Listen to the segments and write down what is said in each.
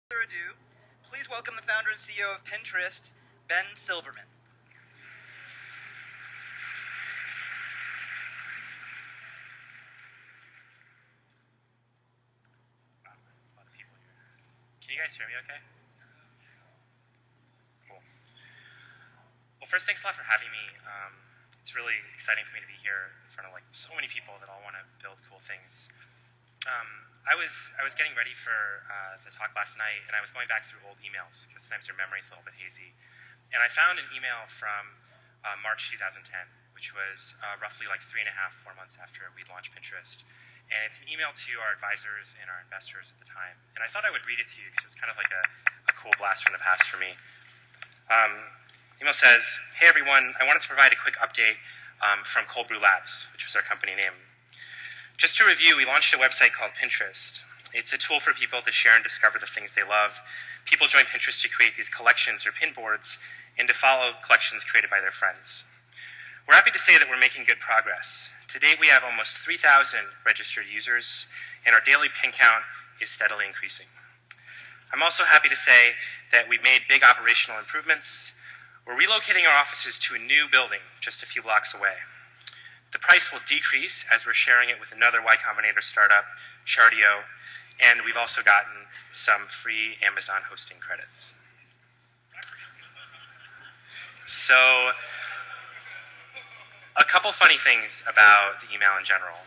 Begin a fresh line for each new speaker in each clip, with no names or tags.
further ado, please welcome the founder and CEO of Pinterest, Ben Silbermann.
Wow, a lot of people here. Can you guys hear me okay? Cool. Well, first, thanks a lot for having me. It's really exciting for me to be here in front of so many people that all want to build cool things. I was getting ready for the talk last night, and I was going back through old emails because sometimes your memory's a little bit hazy. And I found an email from March 2010, which was roughly 3.5, 4 months after we launched Pinterest. And it's an email to our advisors and our investors at the time. And I thought I would read it to you because it was kind of like a cool blast from the past for me. Email says, "Hey everyone, I wanted to provide a quick update from Cold Brew Labs, which was our company name. Just to review, we launched a website called Pinterest. It's a tool for people to share and discover the things they love. People join Pinterest to create these collections or pin boards and to follow collections created by their friends. We're happy to say that we're making good progress. To date, we have almost 3,000 registered users, and our daily pin count is steadily increasing. I'm also happy to say that we've made big operational improvements. We're relocating our offices to a new building just a few blocks away. The price will decrease as we're sharing it with another Y Combinator startup, Chardio, and we've also gotten some free Amazon hosting credits." So, a couple funny things about the email in general.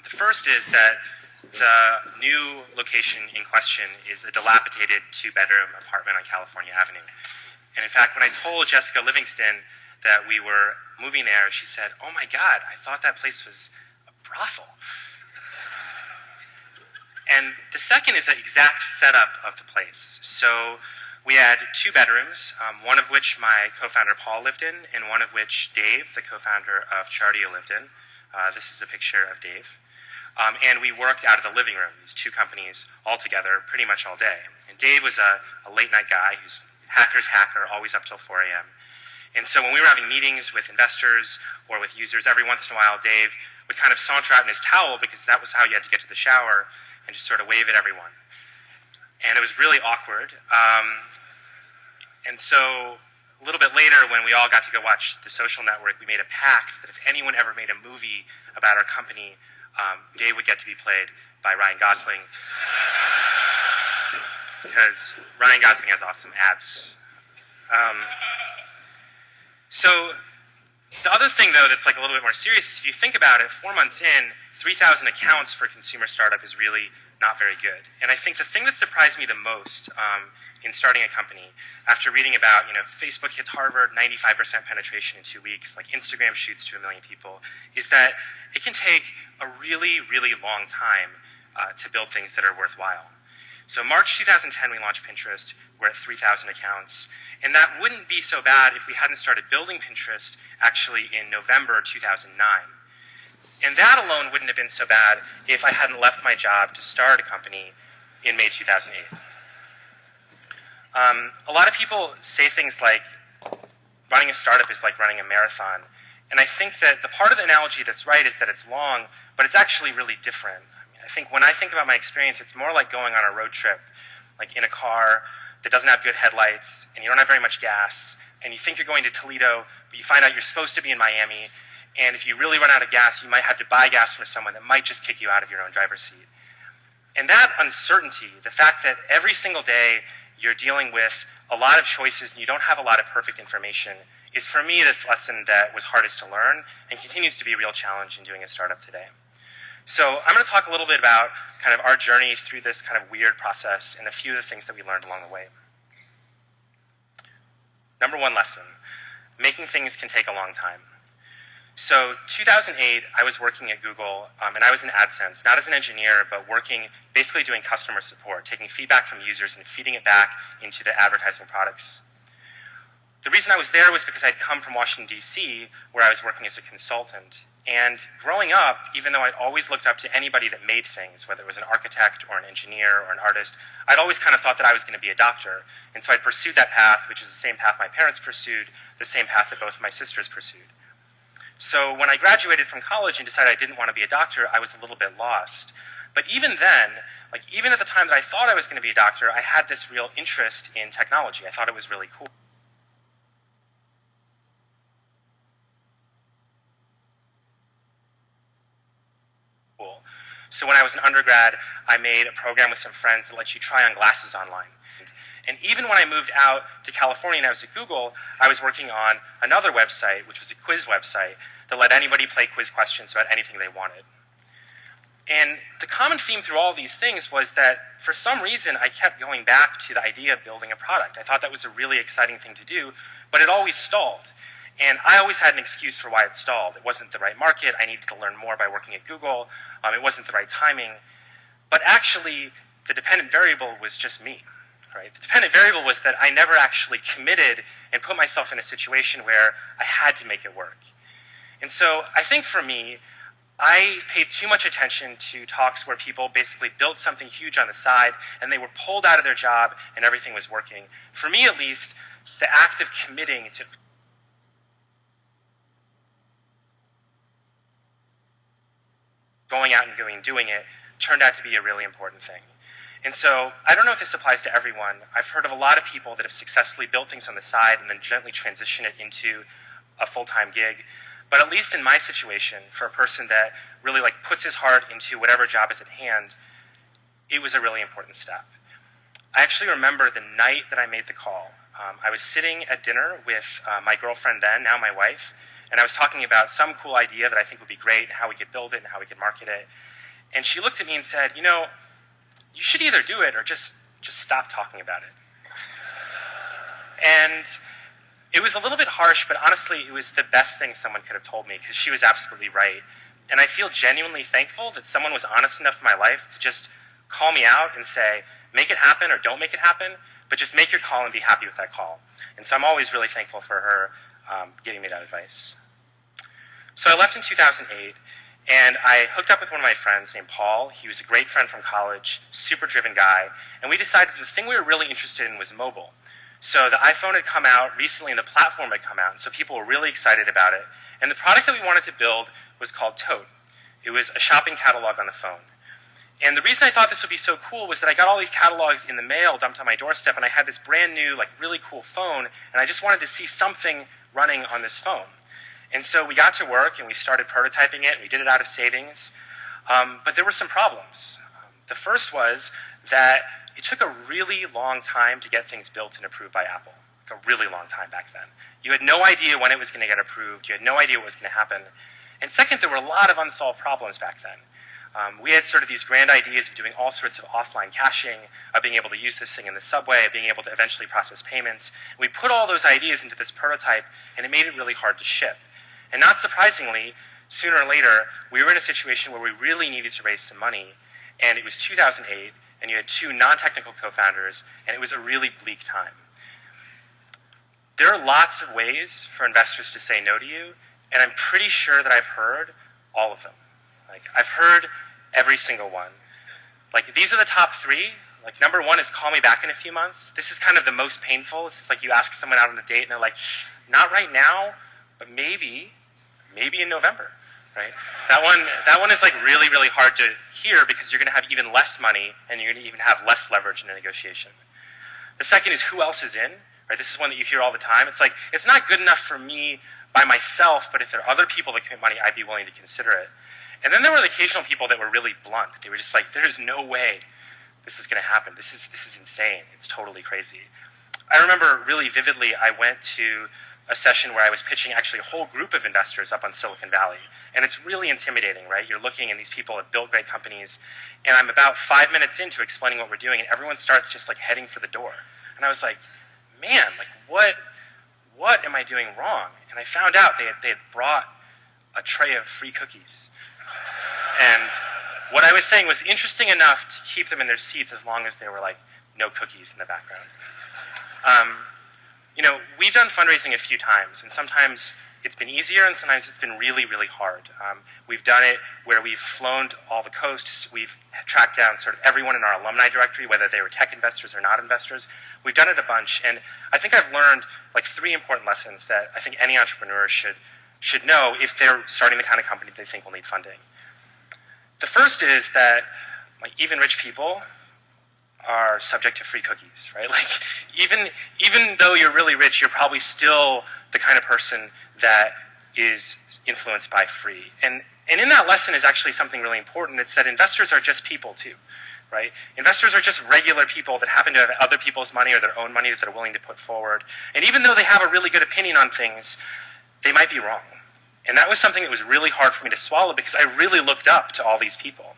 The first is that the new location in question is a dilapidated 2-bedroom apartment on California Avenue. And in fact, when I told Jessica Livingston that we were moving there, she said, "Oh my God, I thought that place was a brothel." And the second is the exact setup of the place. So we had 2 bedrooms, one of which my co-founder Paul lived in, and one of which Dave, the co-founder of Chardio, lived in. This is a picture of Dave. And we worked out of the living room, these 2 companies, all together pretty much all day. And Dave was a late-night guy who's hacker's hacker, always up till 4 a.m. And so when we were having meetings with investors or with users, every once in a while, Dave would kind of saunter out in his towel because that was how you had to get to the shower and just sort of wave at everyone. And it was really awkward. And so a little bit later, when we all got to go watch The Social Network, we made a pact that if anyone ever made a movie about our company, Dave would get to be played by Ryan Gosling. Because Ryan Gosling has awesome abs. So the other thing, though, that's a little bit more serious is if you think about it, 4 months in, 3,000 accounts for a consumer startup is really not very good. And I think the thing that surprised me the most in starting a company, after reading about, Facebook hits Harvard, 95% penetration in 2 weeks, Instagram shoots to 1 million people, is that it can take a really, really long time to build things that are worthwhile. So March 2010, we launched Pinterest. We're at 3,000 accounts. And that wouldn't be so bad if we hadn't started building Pinterest actually in November 2009. And that alone wouldn't have been so bad if I hadn't left my job to start a company in May 2008. A lot of people say things like running a startup is like running a marathon. And I think that the part of the analogy that's right is that it's long, but it's actually really different. I think when I think about my experience, it's more like going on a road trip, in a car that doesn't have good headlights, and you don't have very much gas, and you think you're going to Toledo, but you find out you're supposed to be in Miami, and if you really run out of gas, you might have to buy gas from someone that might just kick you out of your own driver's seat. And that uncertainty, the fact that every single day you're dealing with a lot of choices and you don't have a lot of perfect information, is for me the lesson that was hardest to learn and continues to be a real challenge in doing a startup today. So I'm going to talk a little bit about kind of our journey through this kind of weird process and a few of the things that we learned along the way. Number 1 lesson, making things can take a long time. So 2008, I was working at Google, and I was in AdSense, not as an engineer, but working, basically doing customer support, taking feedback from users and feeding it back into the advertising products. The reason I was there was because I'd come from Washington, D.C., where I was working as a consultant. And growing up, even though I'd always looked up to anybody that made things, whether it was an architect or an engineer or an artist, I'd always kind of thought that I was going to be a doctor. And so I'd pursued that path, which is the same path my parents pursued, the same path that both of my sisters pursued. So when I graduated from college and decided I didn't want to be a doctor, I was a little bit lost. But even then, like even at the time that I thought I was going to be a doctor, I had this real interest in technology. I thought it was really cool. So when I was an undergrad, I made a program with some friends that lets you try on glasses online. And even when I moved out to California and I was at Google, I was working on another website, which was a quiz website, that let anybody play quiz questions about anything they wanted. And the common theme through all these things was that for some reason I kept going back to the idea of building a product. I thought that was a really exciting thing to do, but it always stalled. And I always had an excuse for why it stalled. It wasn't the right market. I needed to learn more by working at Google. It wasn't the right timing. But actually, the dependent variable was just me. Right? The dependent variable was that I never actually committed and put myself in a situation where I had to make it work. And so I think for me, I paid too much attention to talks where people basically built something huge on the side and they were pulled out of their job and everything was working. For me, at least, the act of committing to going out and doing it turned out to be a really important thing. And so I don't know if this applies to everyone. I've heard of a lot of people that have successfully built things on the side and then gently transition it into a full-time gig. But at least in my situation, for a person that really like puts his heart into whatever job is at hand, it was a really important step. I actually remember the night that I made the call. I was sitting at dinner with my girlfriend then, now my wife, and I was talking about some cool idea that I think would be great and how we could build it and how we could market it. And she looked at me and said, you know, you should either do it or just stop talking about it. And it was a little bit harsh, but honestly, it was the best thing someone could have told me because she was absolutely right. And I feel genuinely thankful that someone was honest enough in my life to just call me out and say, make it happen or don't make it happen, but just make your call and be happy with that call. And so I'm always really thankful for her giving me that advice. So I left in 2008, and I hooked up with one of my friends named Paul. He was a great friend from college, super driven guy, and we decided the thing we were really interested in was mobile. So the iPhone had come out recently and the platform had come out, and so people were really excited about it. And the product that we wanted to build was called Tote. It was a shopping catalog on the phone. And the reason I thought this would be so cool was that I got all these catalogs in the mail dumped on my doorstep, and I had this brand new, like really cool phone, and I just wanted to see something running on this phone. And so we got to work and we started prototyping it, and we did it out of savings. But there were some problems. The first was that it took a really long time to get things built and approved by Apple. Like a really long time back then. You had no idea when it was going to get approved. You had no idea what was going to happen. And second, there were a lot of unsolved problems back then. We had sort of these grand ideas of doing all sorts of offline caching, of being able to use this thing in the subway, of being able to eventually process payments. And we put all those ideas into this prototype, and it made it really hard to ship. And not surprisingly, sooner or later, we were in a situation where we really needed to raise some money, and it was 2008, and you had two non-technical co-founders, and it was a really bleak time. There are lots of ways for investors to say no to you, and I'm pretty sure that I've heard all of them. Like, I've heard every single one. Like, these are the top three. Like, number one is call me back in a few months. This is kind of the most painful. It's just like you ask someone out on a date, and they're like, not right now, but maybe in November, right? That one is like really, really hard to hear because you're going to have even less money, and you're going to even have less leverage in a negotiation. The second is who else is in, right? This is one that you hear all the time. It's like, it's not good enough for me by myself, but if there are other people that commit money, I'd be willing to consider it. And then there were the occasional people that were really blunt. They were just like, there's no way this is going to happen. This is insane. It's totally crazy. I remember really vividly, I went to a session where I was pitching actually a whole group of investors up on Silicon Valley. And it's really intimidating, right? You're looking and these people have built great companies. And I'm about 5 minutes into explaining what we're doing, and everyone starts just like heading for the door. And I was like, man, like what am I doing wrong? And I found out they had brought a tray of free cookies. And what I was saying was interesting enough to keep them in their seats as long as there were like no cookies in the background. You know, we've done fundraising a few times, and sometimes it's been easier, and sometimes it's been really, really hard. We've done it where we've flown all the coasts. We've tracked down sort of everyone in our alumni directory, whether they were tech investors or not investors. We've done it a bunch, and I think I've learned like 3 important lessons that I think any entrepreneur should know if they're starting the kind of company they think will need funding. The first is that like even rich people are subject to free cookies, right? Like even though you're really rich, you're probably still the kind of person that is influenced by free. And in that lesson is actually something really important. It's that investors are just people too, right? Investors are just regular people that happen to have other people's money or their own money that they're willing to put forward. And even though they have a really good opinion on things, they might be wrong. And that was something that was really hard for me to swallow because I really looked up to all these people.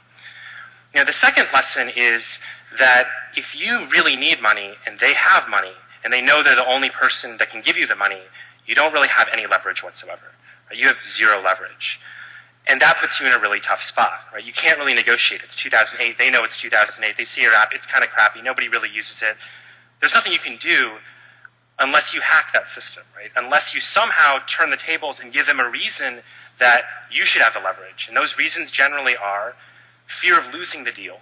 You know, the second lesson is that if you really need money and they have money and they know they're the only person that can give you the money, you don't really have any leverage whatsoever. Right? You have zero leverage. And that puts you in a really tough spot. Right? You can't really negotiate. It's 2008. They know it's 2008. They see your app. It's kind of crappy. Nobody really uses it. There's nothing you can do unless you hack that system, right? Unless you somehow turn the tables and give them a reason that you should have the leverage. And those reasons generally are fear of losing the deal,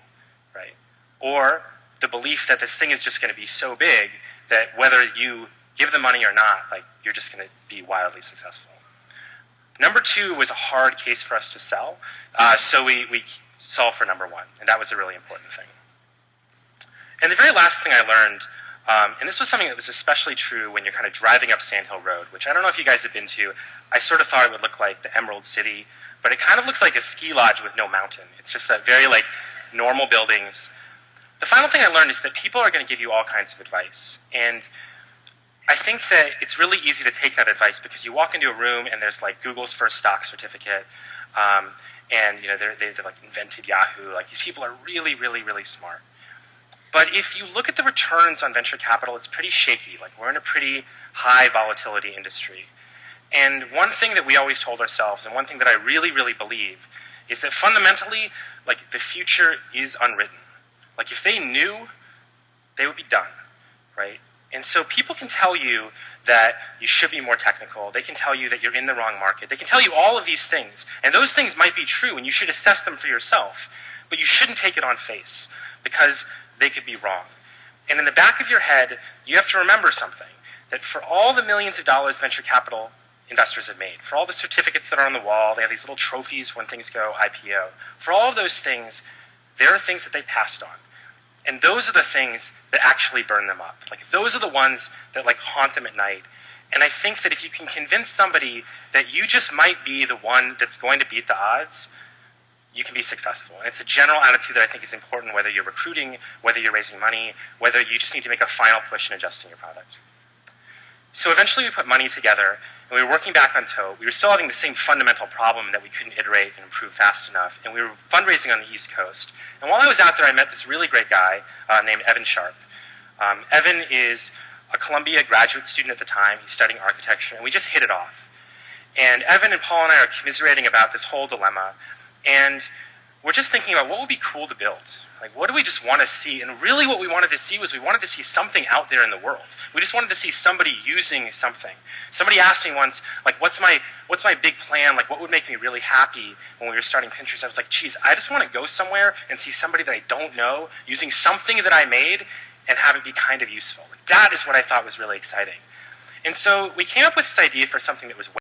right? Or the belief that this thing is just going to be so big that whether you give the money or not, like you're just going to be wildly successful. Number two was a hard case for us to sell, so we solved for number one, and that was a really important thing. And the very last thing I learned, and this was something that was especially true when you're kind of driving up Sand Hill Road, which I don't know if you guys have been to. I sort of thought it would look like the Emerald City, but it kind of looks like a ski lodge with no mountain. It's just that very like normal buildings. The final thing I learned is that people are going to give you all kinds of advice. And I think that it's really easy to take that advice because you walk into a room and there's like Google's first stock certificate, and you know they've like invented Yahoo. Like these people are really, really, really smart. But if you look at the returns on venture capital, it's pretty shaky. Like we're in a pretty high volatility industry. And one thing that we always told ourselves, and one thing that I really, really believe, is that fundamentally, like the future is unwritten. Like if they knew, they would be done, right? And so people can tell you that you should be more technical. They can tell you that you're in the wrong market. They can tell you all of these things. And those things might be true, and you should assess them for yourself. But you shouldn't take it on face, because they could be wrong. And in the back of your head, you have to remember something, that for all the millions of dollars venture capital investors have made, for all the certificates that are on the wall, they have these little trophies when things go IPO. For all of those things, there are things that they passed on. And those are the things that actually burn them up. Like those are the ones that like haunt them at night. And I think that if you can convince somebody that you just might be the one that's going to beat the odds, you can be successful. And it's a general attitude that I think is important, whether you're recruiting, whether you're raising money, whether you just need to make a final push in adjusting your product. So eventually we put money together, and we were working back on Tote. We were still having the same fundamental problem that we couldn't iterate and improve fast enough, and we were fundraising on the East Coast. And while I was out there, I met this really great guy named Evan Sharp. Evan is a Columbia graduate student at the time. He's studying architecture, and we just hit it off. And Evan and Paul and I are commiserating about this whole dilemma, and we're just thinking about what would be cool to build. Like, what do we just want to see? And really what we wanted to see was we wanted to see something out there in the world. We just wanted to see somebody using something. Somebody asked me once, like, what's my big plan? Like, what would make me really happy when we were starting Pinterest? I was like, geez, I just want to go somewhere and see somebody that I don't know using something that I made and have it be kind of useful. Like, that is what I thought was really exciting. And so we came up with this idea for something that was